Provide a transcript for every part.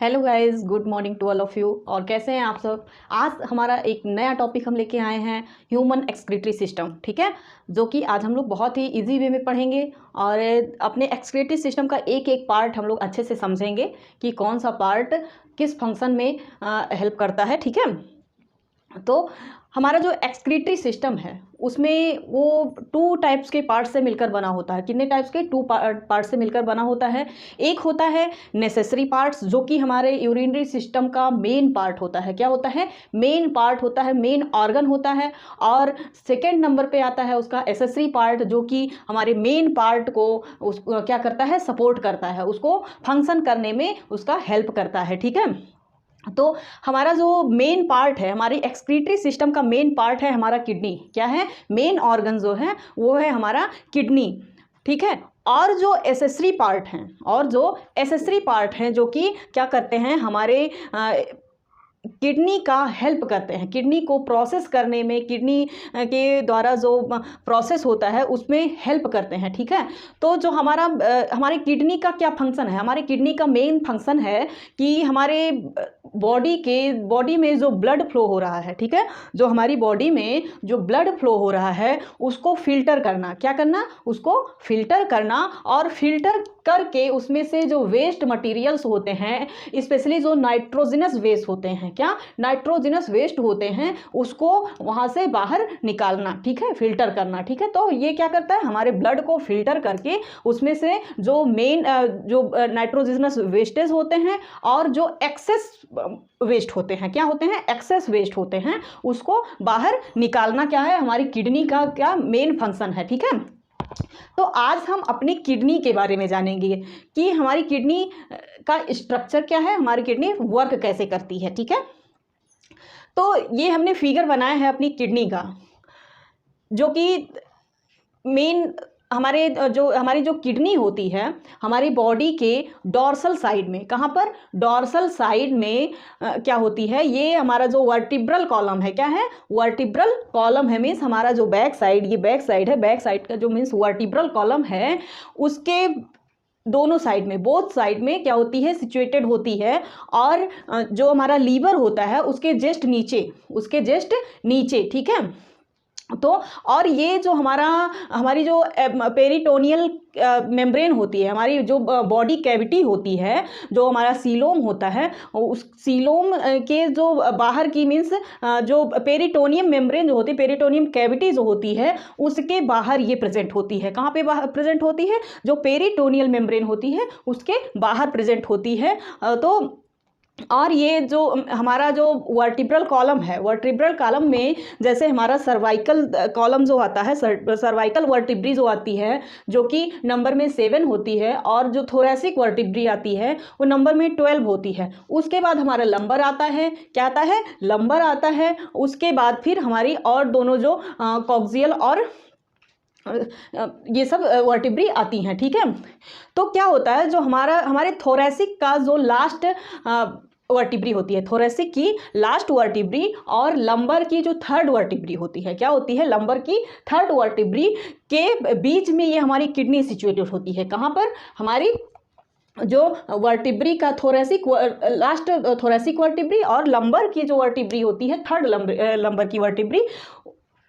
Hello guys, good morning to all of you. और कैसे हैं आप सब। आज हमारा एक नया टॉपिक हम लेके आए हैं, ह्यूमन एक्सक्रीटरी सिस्टम। ठीक है, जो कि आज हम लोग बहुत ही इजी वे में पढ़ेंगे और अपने एक्सक्रीटरी सिस्टम का एक एक पार्ट हम लोग अच्छे से समझेंगे कि कौन सा पार्ट किस फंक्शन में हेल्प करता है। ठीक है, तो हमारा जो एक्सक्रीटरी सिस्टम है उसमें वो 2 टाइप्स के पार्ट से मिलकर बना होता है। कितने टाइप्स के? 2 पार्ट से मिलकर बना होता है। एक होता है नेसेसरी पार्ट्स, जो कि हमारे यूरिनरी सिस्टम का मेन पार्ट होता है। क्या होता है? मेन पार्ट होता है, मेन ऑर्गन होता है। और सेकेंड नंबर पे आता है उसका एसेसरी पार्ट, जो कि हमारे मेन पार्ट को क्या करता है? सपोर्ट करता है, उसको फंक्शन करने में उसका हेल्प करता है। ठीक है, तो हमारा जो मेन पार्ट है, हमारी एक्सक्रीटरी सिस्टम का मेन पार्ट है हमारा किडनी। क्या है? मेन ऑर्गन जो है वो है हमारा किडनी। ठीक है, और जो एसेसरी पार्ट हैं जो कि क्या करते हैं? हमारे किडनी का हेल्प करते हैं, किडनी को प्रोसेस करने में, किडनी के द्वारा जो प्रोसेस होता है उसमें हेल्प करते हैं। ठीक है, तो जो हमारे किडनी का क्या फंक्शन है? हमारे किडनी का मेन फंक्शन है कि हमारे बॉडी में जो ब्लड फ्लो हो रहा है, ठीक है, जो हमारी बॉडी में जो ब्लड फ्लो हो रहा है उसको फिल्टर करना। क्या करना? उसको फिल्टर करना, और फिल्टर करके उसमें से जो वेस्ट मटेरियल्स होते हैं, स्पेशली जो नाइट्रोजनस वेस्ट होते हैं, क्या नाइट्रोजनस वेस्ट होते हैं, उसको वहाँ से बाहर निकालना। ठीक है, फिल्टर करना। ठीक है, तो ये क्या करता है? हमारे ब्लड को फिल्टर करके उसमें से जो मेन जो नाइट्रोजनस वेस्टेज होते हैं और जो एक्सेस वेस्ट होते हैं, क्या होते हैं? एक्सेस वेस्ट होते हैं, उसको बाहर निकालना क्या है? हमारी किडनी का क्या मेन फंक्शन है। ठीक है, तो आज हम अपनी किडनी के बारे में जानेंगे कि हमारी किडनी का स्ट्रक्चर क्या है, हमारी किडनी वर्क कैसे करती है। ठीक है, तो ये हमने फिगर बनाया है अपनी किडनी का, जो कि मेन हमारी जो किडनी होती है हमारी बॉडी के डॉर्सल साइड में। कहाँ पर? डॉर्सल साइड में क्या होती है? ये हमारा जो वर्टिब्रल कॉलम है, क्या है? वर्टिब्रल कॉलम है, मीन्स हमारा जो बैक साइड, ये बैक साइड है, बैक साइड का जो मीन्स वर्टिब्रल कॉलम है, उसके दोनों साइड में, बोथ साइड में क्या होती है? सिचुएटेड होती है। और जो हमारा लीवर होता है उसके जस्ट नीचे। ठीक है, तो और ये जो हमारी जो पेरिटोनियल मेम्ब्रेन होती है, हमारी जो बॉडी कैविटी होती है, जो हमारा सीलोम होता है, उस सीलोम के जो बाहर की मीन्स जो पेरिटोनियम मेम्ब्रेन जो होती है, पेरिटोनियम कैविटी जो होती है, उसके बाहर ये प्रेजेंट होती है। कहाँ पे प्रेजेंट होती है? जो पेरिटोनियल मेम्ब्रेन होती है उसके बाहर प्रेजेंट होती है। तो और ये जो हमारा जो वर्टिब्रल कॉलम है, वर्टिब्रल कॉलम में जैसे हमारा सर्वाइकल कॉलम जो आता है, सर्वाइकल वर्टिब्री जो आती है, जो कि नंबर में 7 होती है, और जो थोरेसिक वर्टिब्री आती है वो नंबर में 12 होती है। उसके बाद हमारा लंबर आता है। क्या आता है? लंबर आता है। उसके बाद फिर हमारी और दोनों जो कॉक्सियल और ये सब वर्टिब्री आती हैं। ठीक है, तो क्या होता है? जो हमारे थोरेसिक का जो लास्ट वर्टिब्री होती है, थोरेसिक की लास्ट वर्टिब्री, और लंबर की जो थर्ड वर्टिब्री होती है, क्या होती है? लंबर की थर्ड वर्टिब्री के बीच में ये हमारी किडनी सिचुएटेड होती है। कहाँ पर? हमारी जो वर्टिब्री का लास्ट थोरेसिक वर्टिब्री और लंबर की जो वर्टिब्री होती है, थर्ड लंबर की वर्टिब्री,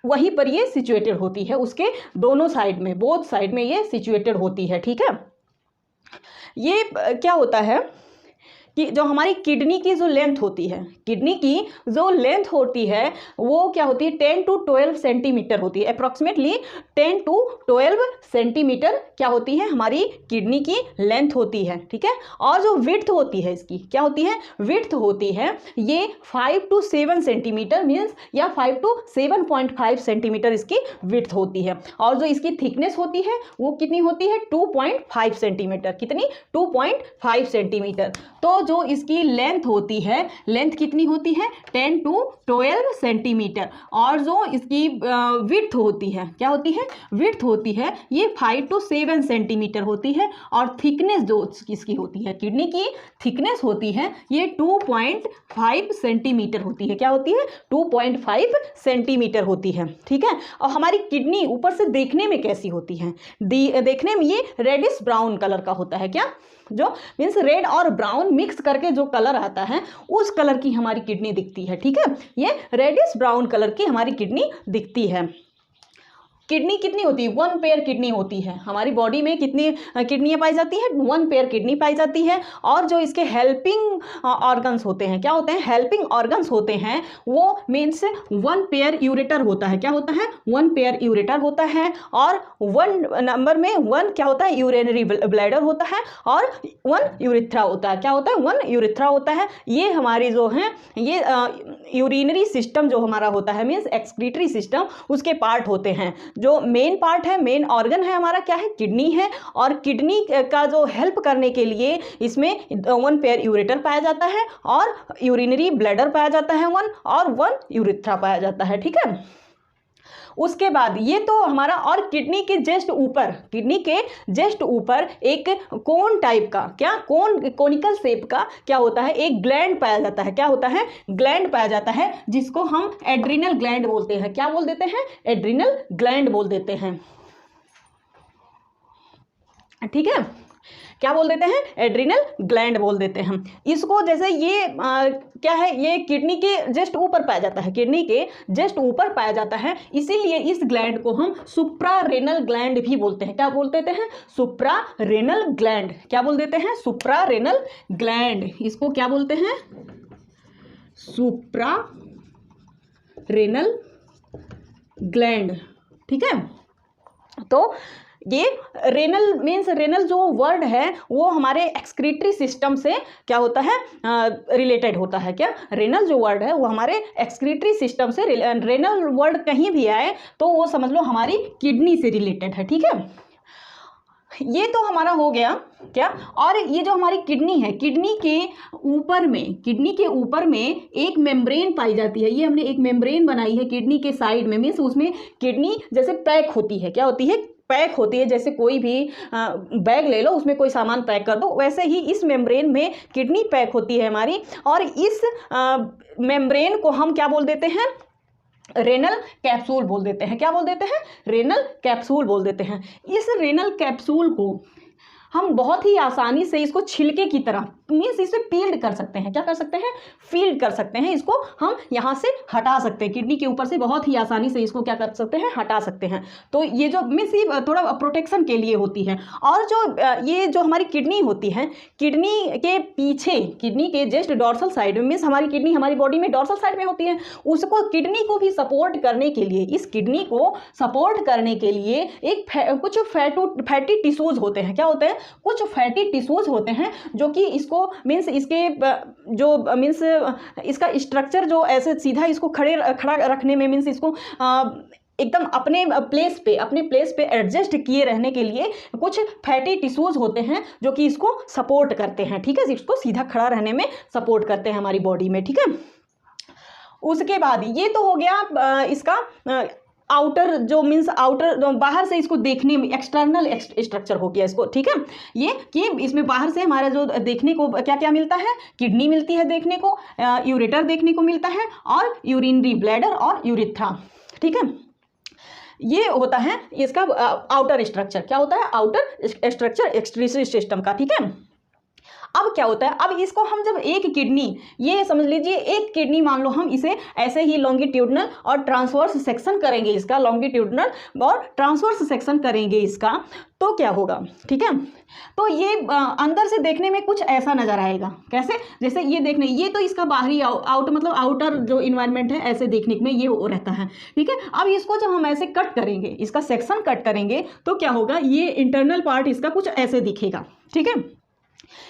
वहीं पर ये सिचुएटेड होती है। उसके दोनों साइड में, बोथ साइड में ये सिचुएटेड होती है। ठीक है, ये क्या होता है कि जो हमारी किडनी की जो लेंथ होती है, किडनी की जो लेंथ होती है वो क्या होती है? 10 to 12 सेंटीमीटर होती है। अप्रॉक्सीमेटली 10 to 12 सेंटीमीटर क्या होती है? हमारी किडनी की लेंथ होती है। ठीक है, और जो विड्थ होती है इसकी, क्या होती है? विड्थ होती है ये 5 to 7 सेंटीमीटर मीन्स, या 5 to 7.5 सेंटीमीटर इसकी विड्थ होती है। और जो इसकी थिकनेस होती है वो कितनी होती है? 2.5 सेंटीमीटर। कितनी? 2.5 सेंटीमीटर। तो जो इसकी लेंथ होती है, लेंथ कितनी होती है? 10 to 12 सेंटीमीटर। और जो इसकी विड्थ होती है, क्या होती है? विड्थ होती है ये 5 to 7 सेंटीमीटर होती है। और थिकनेस जो इसकी होती है, किडनी की थिकनेस होती है ये 2.5 सेंटीमीटर होती है। क्या होती है? 2.5 सेंटीमीटर होती है। ठीक है, और हमारी किडनी ऊपर से देखने में कैसी होती है? देखने में ये रेडिश ब्राउन कलर का होता है। क्या? जो मीन्स रेड और ब्राउन मिक्स मिक्स करके जो कलर आता है उस कलर की हमारी किडनी दिखती है, ठीक है। ये रेडिश ब्राउन कलर की हमारी किडनी दिखती है। किडनी कितनी होती है? 1 पेयर किडनी होती है। हमारी बॉडी में कितनी किडनियाँ पाई जाती है? 1 पेयर किडनी पाई जाती है। और जो इसके हेल्पिंग ऑर्गन्स होते हैं, क्या होते हैं? हेल्पिंग ऑर्गन्स होते हैं, वो मीन्स 1 पेयर यूरेटर होता है। क्या होता है? 1 पेयर यूरेटर होता है। और 1 नंबर में 1 क्या होता है? यूरिनरी ब्लैडर होता है और 1 यूरिथ्रा होता है। क्या होता है? 1 यूरिथ्रा होता है। ये हमारी जो है ये यूरिनरी सिस्टम जो हमारा होता है मीन्स एक्सक्रीटरी सिस्टम, उसके पार्ट होते हैं। जो मेन पार्ट है, मेन ऑर्गन है हमारा क्या है? किडनी है। और किडनी का जो हेल्प करने के लिए इसमें 1 पेयर यूरेटर पाया जाता है और यूरिनरी ब्लैडर पाया जाता है 1 और 1 यूरिथ्रा पाया जाता है, ठीक है। उसके बाद ये तो हमारा, और किडनी के जस्ट ऊपर, किडनी के जस्ट ऊपर एक कोन टाइप का, क्या कोनिकल शेप का क्या होता है? एक ग्लैंड पाया जाता है। क्या होता है? ग्लैंड पाया जाता है, जिसको हम एड्रिनल ग्लैंड बोलते हैं। क्या बोल देते हैं? एड्रिनल ग्लैंड बोल देते हैं, ठीक है। क्या बोल देते हैं? एड्रिनल ग्लैंड बोल देते हैं इसको। जैसे ये क्या है? ये किडनी के जस्ट ऊपर पाया जाता है, किडनी के जस्ट ऊपर पाया जाता है, इसीलिए इस ग्लैंड को हम सुप्रारेनल ग्लैंड भी बोलते हैं। क्या बोल देते हैं? सुप्रारेनल ग्लैंड। क्या बोल देते हैं? सुप्रारेनल ग्लैंड। इसको क्या बोलते हैं? सुप्रारेनल ग्लैंड, ठीक है। तो ये रेनल मीन्स, रेनल जो वर्ड है वो हमारे एक्सक्रीटरी सिस्टम से क्या होता है? रिलेटेड होता है। क्या? रेनल जो वर्ड है वो हमारे एक्सक्रीटरी सिस्टम से, रेनल वर्ड कहीं भी आए तो वो समझ लो हमारी किडनी से रिलेटेड है, ठीक है। ये तो हमारा हो गया क्या। और ये जो हमारी किडनी है, किडनी के ऊपर में एक मेम्ब्रेन पाई जाती है। ये हमने एक मेम्ब्रेन बनाई है किडनी के साइड में, मीन्स उसमें किडनी जैसे पैक होती है। क्या होती है? पैक होती है। जैसे कोई भी बैग ले लो, उसमें कोई सामान पैक कर दो, वैसे ही इस मेम्ब्रेन में किडनी पैक होती है हमारी। और इस मेम्ब्रेन को हम क्या बोल देते हैं? रेनल कैप्सूल बोल देते हैं। क्या बोल देते हैं? रेनल कैप्सूल बोल देते हैं। इस रेनल कैप्सूल को हम बहुत ही आसानी से इसको छिलके की तरह, मीन्स इसे पील्ड कर सकते हैं। क्या कर सकते हैं? फील्ड कर सकते हैं। इसको हम यहाँ से हटा सकते हैं, किडनी के ऊपर से बहुत ही आसानी से इसको क्या कर सकते हैं? हटा सकते हैं। तो ये जो मीन्स ये थोड़ा प्रोटेक्शन के लिए होती है। और जो ये जो हमारी किडनी होती है, किडनी के पीछे, किडनी के जस्ट डॉर्सल साइड में, मीन्स हमारी किडनी हमारी बॉडी में डॉर्सल साइड में होती है, उसको किडनी को भी सपोर्ट करने के लिए, इस किडनी को सपोर्ट करने के लिए कुछ फैटी टिश्यूज होते हैं। क्या होते हैं? कुछ फैटी टिश्यूज होते हैं जो कि इसको मीन्स इसके जो मीन्स इसका स्ट्रक्चर जो ऐसे सीधा इसको खड़ा रखने में, मीन्स इसको एकदम अपने प्लेस पे एडजस्ट किए रहने के लिए कुछ फैटी टिश्यूज होते हैं जो कि इसको सपोर्ट करते हैं, ठीक है। इसको सीधा खड़ा रहने में सपोर्ट करते हैं हमारी बॉडी में, ठीक है। उसके बाद ये तो हो गया इसका आउटर, जो मीन्स आउटर, बाहर से इसको देखने में एक्सटर्नल स्ट्रक्चर हो गया इसको, ठीक है। ये कि इसमें बाहर से हमारा जो देखने को क्या क्या मिलता है? किडनी मिलती है देखने को, यूरेटर देखने को मिलता है और यूरिनरी ब्लैडर और यूरिथ्रा, ठीक है। ये होता है इसका आउटर स्ट्रक्चर। क्या होता है? आउटर स्ट्रक्चर एक्सक्रीटरी सिस्टम का, ठीक है। अब क्या होता है? अब इसको हम जब एक किडनी, ये समझ लीजिए एक किडनी मान लो, हम इसे ऐसे ही लॉन्गिट्यूडनल और ट्रांसवर्स सेक्शन करेंगे इसका, लॉन्गिट्यूडनल और ट्रांसवर्स सेक्शन करेंगे इसका, तो क्या होगा? ठीक है। तो ये अंदर से देखने में कुछ ऐसा नजर आएगा। कैसे? जैसे ये देखने, ये तो इसका बाहरी आउट मतलब आउटर जो इन्वायरमेंट है, ऐसे देखने में ये रहता है, ठीक है। अब इसको जब हम ऐसे कट करेंगे, इसका सेक्शन कट करेंगे, तो क्या होगा? ये इंटरनल पार्ट इसका कुछ ऐसे दिखेगा, ठीक है।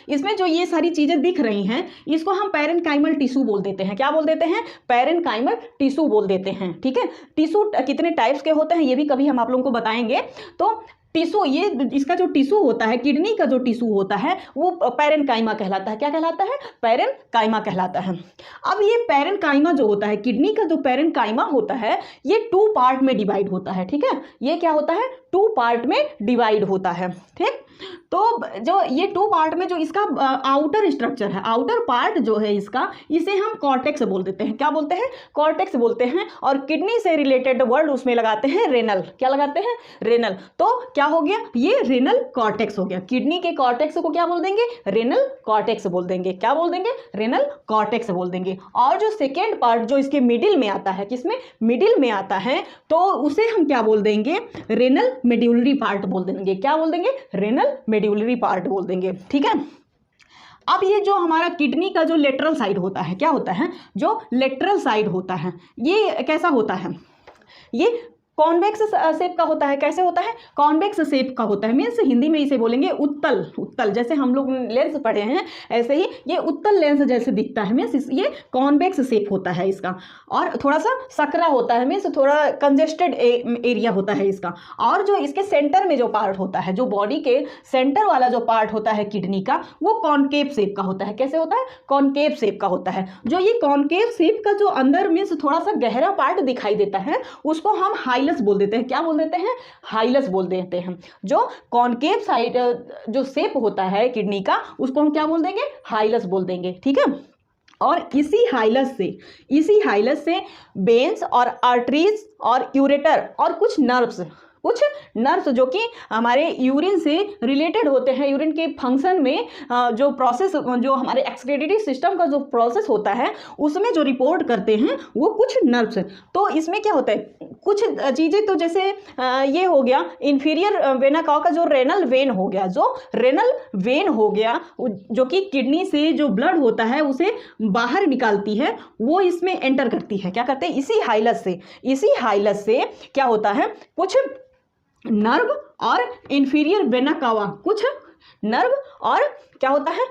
इसमें जो ये सारी चीजें दिख रही हैं, इसको हम पैरेन्काइमल टिश्यू बोल देते हैं। क्या बोल देते हैं? पैरेन्काइमल टिश्यू बोल देते हैं, ठीक है। टिश्यू कितने टाइप्स के होते हैं ये भी कभी हम आप लोगों को बताएंगे। तो टिश्यू, ये इसका जो टिश्यू होता है, किडनी का जो टिश्यू होता है, वो पैरेन्काइमा कहलाता है। क्या कहलाता है? पैरेन्काइमा कहलाता है। अब ये पैरेन्काइमा जो होता है, किडनी का जो पैरेन्काइमा होता है, ये 2 पार्ट में डिवाइड होता है, ठीक है। ये क्या होता है? 2 पार्ट में डिवाइड होता है। ठीक, तो जो ये 2 पार्ट में जो इसका आउटर स्ट्रक्चर है, आउटर पार्ट जो है इसका, इसे हम कॉर्टेक्स बोल देते हैं। क्या बोलते हैं? कॉर्टेक्स बोलते हैं। और किडनी से रिलेटेड वर्ड उसमें लगाते हैं रेनल। क्या लगाते हैं? रेनल। तो क्या हो गया? ये रेनल कॉर्टेक्स हो गया। किडनी के कॉर्टेक्स को क्या बोल देंगे? रेनल कॉर्टेक्स बोल देंगे। क्या बोल देंगे? रेनल कॉर्टेक्स बोल देंगे। और जो सेकेंड पार्ट जो इसके मिडिल में आता है, किसमें? मिडिल में आता है, तो उसे हम क्या बोल देंगे? रेनल मेड्यूलरी पार्ट बोल देंगे। क्या बोल देंगे? रेनल मेड्यूलरी पार्ट बोल देंगे। ठीक है। अब ये जो हमारा किडनी का जो लेटरल साइड होता है, क्या होता है? जो लेटरल साइड होता है, ये कैसा होता है? ये कॉन्वेक्स शेप का होता है। कैसे होता है? कॉन्वेक्स शेप का होता है। मीन्स हिंदी में इसे बोलेंगे उत्तल। उत्तल, जैसे हम लोग लेंस पढ़े हैं ऐसे ही ये उत्तल लेंस जैसे दिखता है। मीन्स ये कॉन्वेक्स शेप होता है इसका, और थोड़ा सा सकरा होता है। मीन्स थोड़ा कंजेस्टेड एरिया होता है इसका। और जो इसके सेंटर में जो पार्ट होता है, जो बॉडी के सेंटर वाला जो पार्ट होता है किडनी का, वो कॉनकेव शेप का होता है। कैसे होता है? कॉनकेव शेप का होता है। जो ये कॉनकेव शेप का जो अंदर मीन्स थोड़ा सा गहरा पार्ट दिखाई देता है, उसको हम हाइलस बोल देते हैं। क्या बोल देते हैं? हाइलस बोल देते हैं। जो कॉनकेव साइड जो शेप होता है किडनी का, उसको हम क्या बोल देंगे? हाइलस बोल देंगे। ठीक है। और इसी हाइलस से वेन्स और आर्टरीज और यूरेटर और कुछ नर्व्स जो कि हमारे यूरिन से रिलेटेड होते हैं, यूरिन के फंक्शन में जो प्रोसेस, जो हमारे एक्सक्रीटरी सिस्टम का जो प्रोसेस होता है, उसमें जो रिपोर्ट करते हैं वो कुछ नर्व्स। तो इसमें क्या होता है? कुछ चीज़ें, तो जैसे ये हो गया इंफीरियर वेना कावा का जो रेनल वेन हो गया, जो रेनल वेन हो गया, जो कि किडनी से जो ब्लड होता है उसे बाहर निकालती है, वो इसमें एंटर करती है। क्या करते हैं? इसी हाइलस से क्या होता है? कुछ नर्व और इंफीरियर वेना कावा, कुछ नर्व और क्या होता है?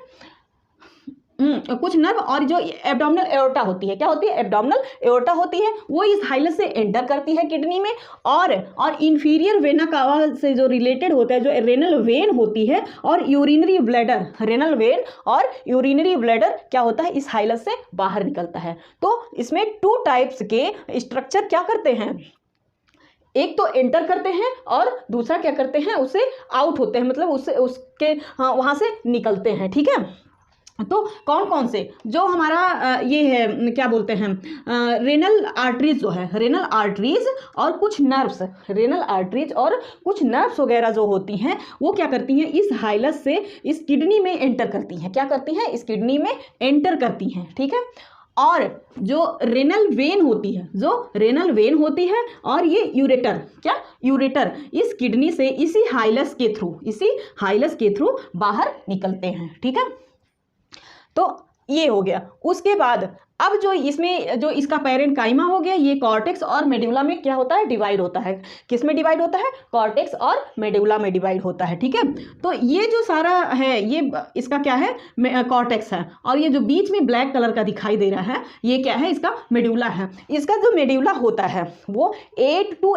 कुछ नर्व और जो एब्डोमिनल एओर्टा होती है। क्या होती है? एब्डोमिनल एओर्टा होती है, वो इस हाइलस से एंटर करती है किडनी में। और इंफीरियर वेना कावा से जो रिलेटेड होता है, जो रेनल वेन होती है, और यूरिनरी ब्लैडर, रेनल वेन और यूरिनरी ब्लैडर क्या होता है? इस हाइलस से बाहर निकलता है। तो इसमें 2 टाइप्स के स्ट्रक्चर क्या करते हैं? एक तो एंटर करते हैं और दूसरा क्या करते हैं? उससे आउट होते हैं, मतलब उसके वहाँ से निकलते हैं। ठीक है। तो कौन कौन से? जो हमारा ये है, क्या बोलते हैं, रेनल आर्टरीज जो है, रेनल आर्टरीज और कुछ नर्व्स, रेनल आर्टरीज और कुछ नर्व्स वगैरह जो होती हैं, वो क्या करती हैं? इस हाइलस से इस किडनी में एंटर करती हैं। क्या करती हैं? इस किडनी में एंटर करती हैं। ठीक है। और जो रेनल वेन होती है और ये यूरेटर, क्या? यूरेटर इस किडनी से इसी हाइलस के थ्रू बाहर निकलते हैं। ठीक है। तो ये हो गया। उसके बाद अब जो इसमें जो इसका पेरेंट काइमा हो गया, ये कॉर्टेक्स और मेडुला में क्या होता है? डिवाइड होता है। किस में डिवाइड होता है? कॉर्टेक्स और मेडुला में डिवाइड होता है। ठीक है। तो ये जो सारा है, ये इसका क्या है? कॉर्टेक्स है। और ये जो बीच में ब्लैक कलर का दिखाई दे रहा है, ये क्या है? इसका मेडुला है। इसका जो मेडुला होता है वो 8 to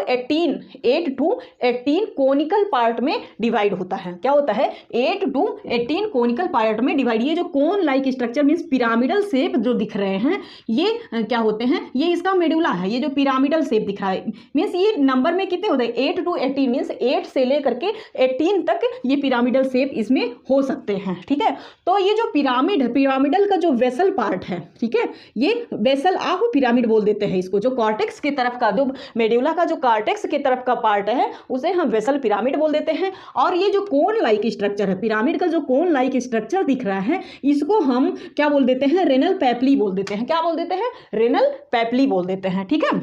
18 कोनिकल पार्ट में डिवाइड होता है। क्या होता है? 8 to 18 कोनिकल पार्ट में डिवाइड। ये जो cone like structure means pyramidal shape जो दिख रहे हैं, ये क्या होते हैं? ये इसका मेडुला है। ये जो पिरामिडल शेप दिख रहा है, मीन्स ये नंबर में कितने होते हैं? 8 to 18 मीन्स 8 से लेकर के 18 तक ये पिरामिडल शेप इसमें हो सकते हैं। ठीक है। तो ये जो पिरामिडल का जो वेसल पार्ट है, ठीक है, ये वेसल ऑफ पिरामिड बोल देते हैं इसको। जो कॉर्टेक्स की तरफ का, जो मेडुला का जो कॉर्टेक्स की तरफ का पार्ट है, उसे हम वेसल पिरामिड बोल देते हैं। और ये जो कोन लाइक स्ट्रक्चर है, पिरामिड का जो कोन लाइक स्ट्रक्चर दिख रहा है, इसको हम क्या बोल देते हैं? रेनल पेपली बोल देते हैं। क्या बोल देते हैं? रेनल पेपली बोल देते हैं। ठीक है।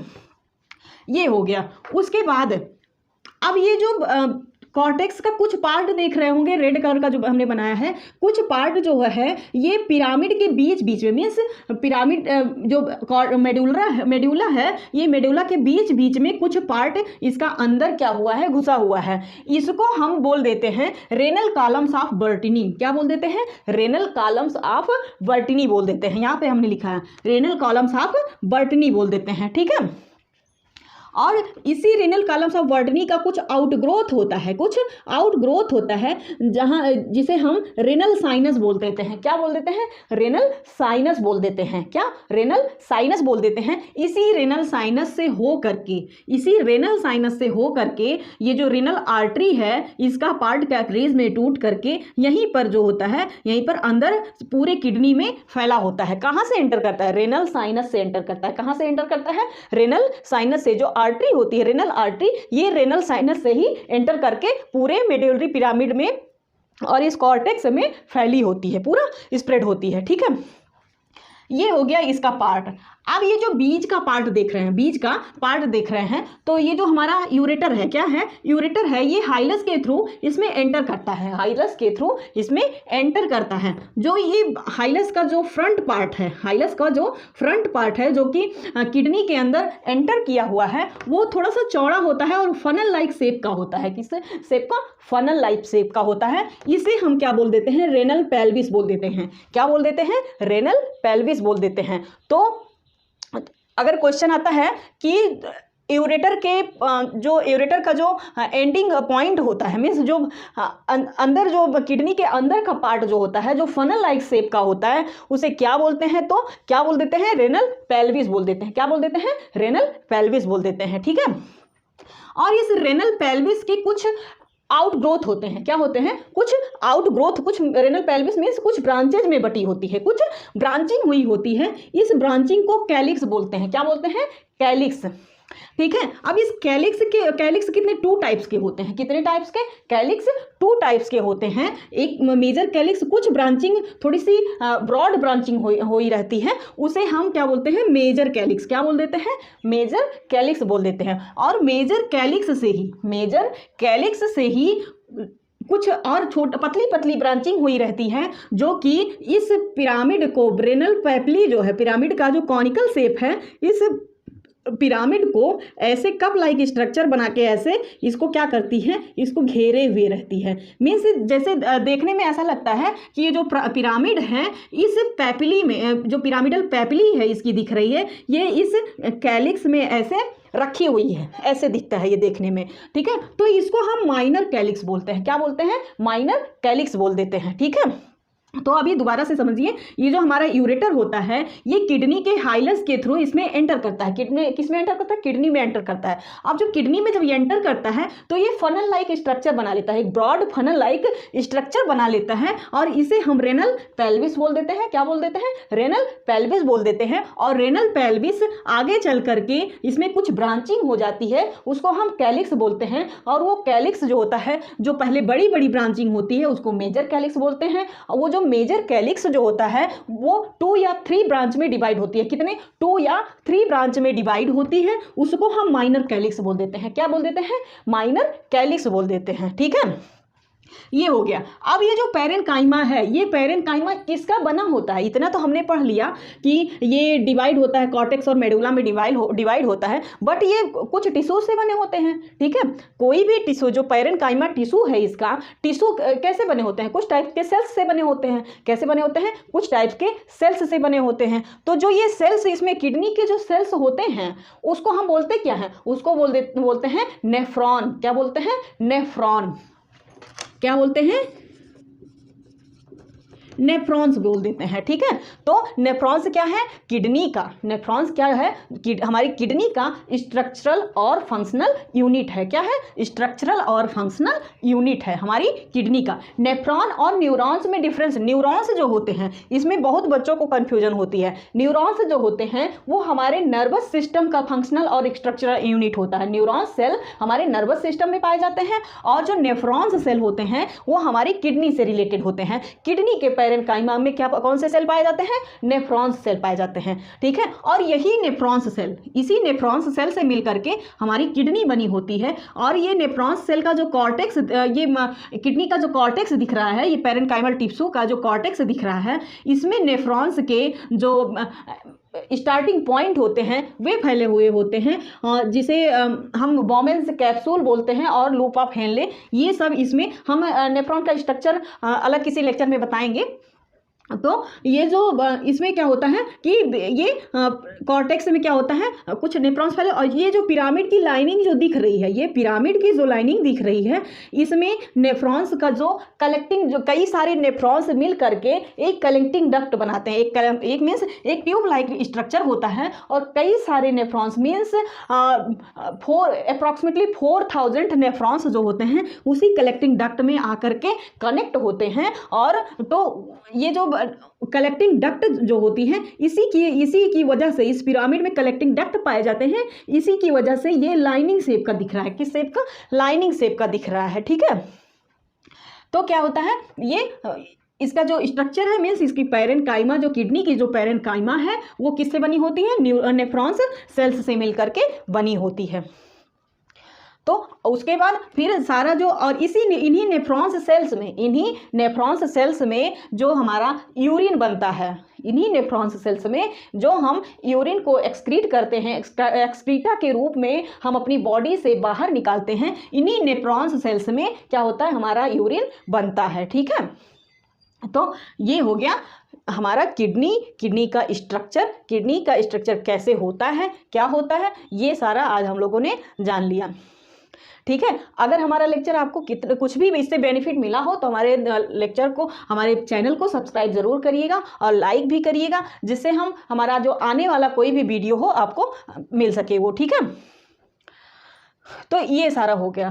ये हो गया। उसके बाद अब ये जो कॉर्टेक्स का कुछ पार्ट देख रहे होंगे, रेड कलर का जो हमने बनाया है, कुछ पार्ट जो है ये पिरामिड के बीच में, मीन्स पिरामिड जो मेडुला है, ये मेडुला के बीच में कुछ पार्ट इसका अंदर क्या हुआ है? घुसा हुआ है। इसको हम बोल देते हैं रेनल कॉलम्स ऑफ बर्टिनी। क्या बोल देते हैं? रेनल कॉलम्स ऑफ बर्टिनी बोल देते हैं। यहाँ पे हमने लिखा है रेनल कॉलम्स ऑफ बर्टिनी बोल देते हैं। ठीक है। और इसी रेनल कॉलम्स ऑफ वर्टनी का कुछ आउटग्रोथ होता है, कुछ आउटग्रोथ होता है जहाँ जिसे हम रेनल साइनस बोल देते हैं। क्या बोल देते हैं? रेनल साइनस बोल देते हैं। क्या? रेनल साइनस बोल देते हैं। इसी रेनल साइनस से हो करके, इसी रेनल साइनस से हो करके ये जो रेनल आर्टरी है इसका पार्ट कैपिलरीज में टूट करके यहीं पर जो होता है, यहीं पर अंदर पूरे किडनी में फैला होता है। कहाँ से एंटर करता है? रेनल साइनस से एंटर करता है। कहाँ से एंटर करता है? रेनल साइनस से। जो आर्टरी होती है रेनल आर्टरी, ये रेनल साइनस से ही एंटर करके पूरे मेडुलरी पिरामिड में और इस कॉर्टेक्स में फैली होती है, पूरा स्प्रेड होती है। ठीक है, ये हो गया इसका पार्ट। अब ये जो बीज का पार्ट देख रहे हैं, बीज का पार्ट देख रहे हैं, तो ये जो हमारा यूरेटर है, क्या है? यूरेटर है, ये हाइलस के थ्रू इसमें एंटर करता है, हाइलस के थ्रू इसमें एंटर करता है। जो ये हाइलस का जो फ्रंट पार्ट है, हाइलस का जो फ्रंट पार्ट है जो कि किडनी के अंदर एंटर किया हुआ है, वो थोड़ा सा चौड़ा होता है और फनल लाइक शेप का होता है। किस शेप का? फनल लाइक शेप का होता है। इसे हम क्या बोल देते हैं? रेनल पेल्विस बोल देते हैं। क्या बोल देते हैं? रेनल पेल्विस बोल देते हैं। तो अगर क्वेश्चन आता है कि यूरेटर के जो यूरेटर का जो एंडिंग पॉइंट होता है, मीन्स जो अंदर जो किडनी के अंदर का पार्ट जो होता है, जो फनल लाइक शेप का होता है, उसे क्या बोलते हैं? तो क्या बोल देते हैं? रेनल पेल्विस बोल देते हैं। क्या बोल देते हैं? रेनल पेल्विस बोल देते हैं। ठीक है, और इस रेनल पेल्विस के कुछ आउटग्रोथ होते हैं। क्या होते हैं? कुछ आउटग्रोथ, कुछ रेनल पेल्विस मीन्स कुछ ब्रांचेज में बटी होती है, कुछ ब्रांचिंग हुई होती है। इस ब्रांचिंग को कैलिक्स बोलते हैं। क्या बोलते हैं? कैलिक्स। ठीक है, अब इस कैलिक्स कितने? 2 टाइप्स के होते हैं। कितने टाइप्स के? कैलिक्स 2 टाइप्स के होते हैं। एक मेजर कैलिक्स, कुछ ब्रांचिंग थोड़ी सी ब्रॉड ब्रांचिंग हो ही रहती है, उसे हम क्या बोलते हैं? Major calyx. क्या बोल देते हैं? मेजर कैलिक्स बोल देते हैं। और मेजर कैलिक्स से ही कुछ और पतली पतली ब्रांचिंग हुई रहती है, जो कि इस पिरामिड को, रेनल पेप्ली जो है, पिरामिड का जो कॉनिकल शेप है, इस पिरामिड को ऐसे कप लाइक स्ट्रक्चर बना के ऐसे इसको क्या करती है? इसको घेरे हुए रहती है। मीन्स जैसे देखने में ऐसा लगता है कि ये जो पिरामिड है, इस पैपिली में, जो पिरामिडल पैपिली है इसकी दिख रही है, ये इस कैलिक्स में ऐसे रखी हुई है, ऐसे दिखता है ये देखने में। ठीक है, तो इसको हम माइनर कैलिक्स बोलते हैं। क्या बोलते हैं? माइनर कैलिक्स बोल देते हैं। ठीक है, तो अभी दोबारा से समझिए, ये जो हमारा यूरेटर होता है, ये किडनी के हाइलस के थ्रू इसमें एंटर करता है। किडनी किसमें एंटर करता है? किडनी में एंटर करता है। अब जो किडनी में जब ये एंटर करता है तो ये फनल लाइक स्ट्रक्चर बना लेता है, एक ब्रॉड फनल लाइक स्ट्रक्चर बना लेता है, और इसे हम रेनल पेल्विस बोल देते हैं। क्या बोल देते हैं? रेनल पेल्विस बोल देते हैं। और रेनल पेल्विस आगे चल करके इसमें कुछ ब्रांचिंग हो जाती है, उसको हम कैलिक्स बोलते हैं। और वो कैलिक्स जो होता है, जो पहले बड़ी बड़ी ब्रांचिंग होती है, उसको मेजर कैलिक्स बोलते हैं। और वो जो मेजर कैलिक्स जो होता है वो 2 या 3 ब्रांच में डिवाइड होती है। कितने? 2 या 3 ब्रांच में डिवाइड होती है, उसको हम माइनर कैलिक्स बोल देते हैं। क्या बोल देते हैं? माइनर कैलिक्स बोल देते हैं। ठीक है, ये हो गया। अब ये जो पैरेन्काइमा है, ये पैरेन्काइमा किसका बना होता है? इतना तो हमने पढ़ लिया कि ये डिवाइड होता है, कॉर्टेक्स और मेडुला में डिवाइड होता है, बट ये कुछ टिश्यू से बने होते हैं। ठीक है, कोई भी टिश्यू, जो पैरेन्काइमा टिश्यू है, इसका टिश्यू कैसे बने होते हैं? कुछ टाइप के सेल्स से बने होते हैं। कैसे बने होते हैं? कुछ टाइप के सेल्स से बने होते हैं। तो जो ये सेल्स, इसमें किडनी के जो सेल्स होते हैं, उसको हम बोलते क्या हैं? उसको बोलते हैं नेफ्रॉन। क्या बोलते हैं? नेफ्रॉन। क्या बोलते हैं? नेफ्रॉन्स बोल देते हैं। ठीक है, तो नेफ्रॉन्स क्या है? किडनी का। नेफ्रॉन्स क्या है? हमारी किडनी का स्ट्रक्चरल और फंक्शनल यूनिट है। क्या है? स्ट्रक्चरल और फंक्शनल यूनिट है हमारी किडनी का। नेफ्रॉन और न्यूरॉन्स में डिफरेंस। न्यूरॉन्स जो होते हैं, इसमें बहुत बच्चों को कंफ्यूजन होती है। न्यूरॉन्स जो होते हैं वो हमारे नर्वस सिस्टम का फंक्शनल और स्ट्रक्चरल यूनिट होता है। न्यूरॉन्स सेल हमारे नर्वस सिस्टम में पाए जाते हैं, और जो नेफ्रॉन्स सेल होते हैं वो हमारी किडनी से रिलेटेड होते हैं। किडनी के पैरेन्काइमा में क्या, कौन से सेल पाए जाते हैं? नेफ्रॉन्स सेल पाए जाते हैं। ठीक है, और यही नेफ्रॉन्स सेल, इसी नेफ्रॉन्स सेल से मिलकर के हमारी किडनी बनी होती है। और ये नेफ्रॉन्स सेल का जो कॉर्टेक्स, ये किडनी का जो कॉर्टेक्स दिख रहा है, ये पैरेन्काइमल टिश्यू का जो कॉर्टेक्स दिख रहा है, इसमें नेफ्रॉन्स के जो स्टार्टिंग पॉइंट होते हैं वे फैले हुए होते हैं, जिसे हम बॉमेंस कैप्सूल बोलते हैं, और लूप ऑफ हेनले। ये सब इसमें हम नेफ्रॉन का स्ट्रक्चर अलग किसी लेक्चर में बताएंगे। तो ये जो इसमें क्या होता है कि ये कॉर्टेक्स में क्या होता है, कुछ नेफ्रॉन्स फैले, और ये जो पिरामिड की लाइनिंग जो दिख रही है, ये पिरामिड की जो लाइनिंग दिख रही है, इसमें नेफ्रॉन्स का जो कलेक्टिंग, जो कई सारे नेफ्रॉन्स मिल करके एक कलेक्टिंग डक्ट बनाते हैं। एक मीन्स एक ट्यूब लाइक स्ट्रक्चर होता है, और कई सारे नेफ्रॉन्स मीन्स अप्रॉक्सीमेटली 4000 नेफ्रॉन्स जो होते हैं उसी कलेक्टिंग डक्ट में आकर के कनेक्ट होते हैं। और तो ये जो कलेक्टिंग डक्ट जो होती है, इसी की वजह से इस पिरामिड में कलेक्टिंग डक्ट पाए जाते हैं। इसी की वजह से ये लाइनिंग शेप का दिख रहा है। किस शेप का? लाइनिंग शेप का दिख रहा है। ठीक है, तो क्या होता है, ये इसका जो स्ट्रक्चर है मीन्स इसकी पैरेन्काइमा, जो किडनी की जो पैरेन्काइमा है वो किससे बनी होती है? नेफ्रॉन्स सेल्स से मिलकर के बनी होती है। तो उसके बाद फिर सारा जो, और इन्हीं नेफ्रॉन्स सेल्स में जो हमारा यूरिन बनता है, इन्हीं नेफ्रॉन्स सेल्स में जो हम यूरिन को एक्सक्रीट करते हैं, एक्सक्रीटा के रूप में हम अपनी बॉडी से बाहर निकालते हैं, इन्हीं नेफ्रॉन्स सेल्स में क्या होता है, हमारा यूरिन बनता है। ठीक है, तो ये हो गया हमारा किडनी का स्ट्रक्चर कैसे होता है, क्या होता है, ये सारा आज हम लोगों ने जान लिया। ठीक है, अगर हमारा लेक्चर आपको कुछ भी इससे बेनिफिट मिला हो तो हमारे लेक्चर को, हमारे चैनल को सब्सक्राइब ज़रूर करिएगा और लाइक भी करिएगा, जिससे हमारा जो आने वाला कोई भी वीडियो हो आपको मिल सके वो। ठीक है, तो ये सारा हो गया।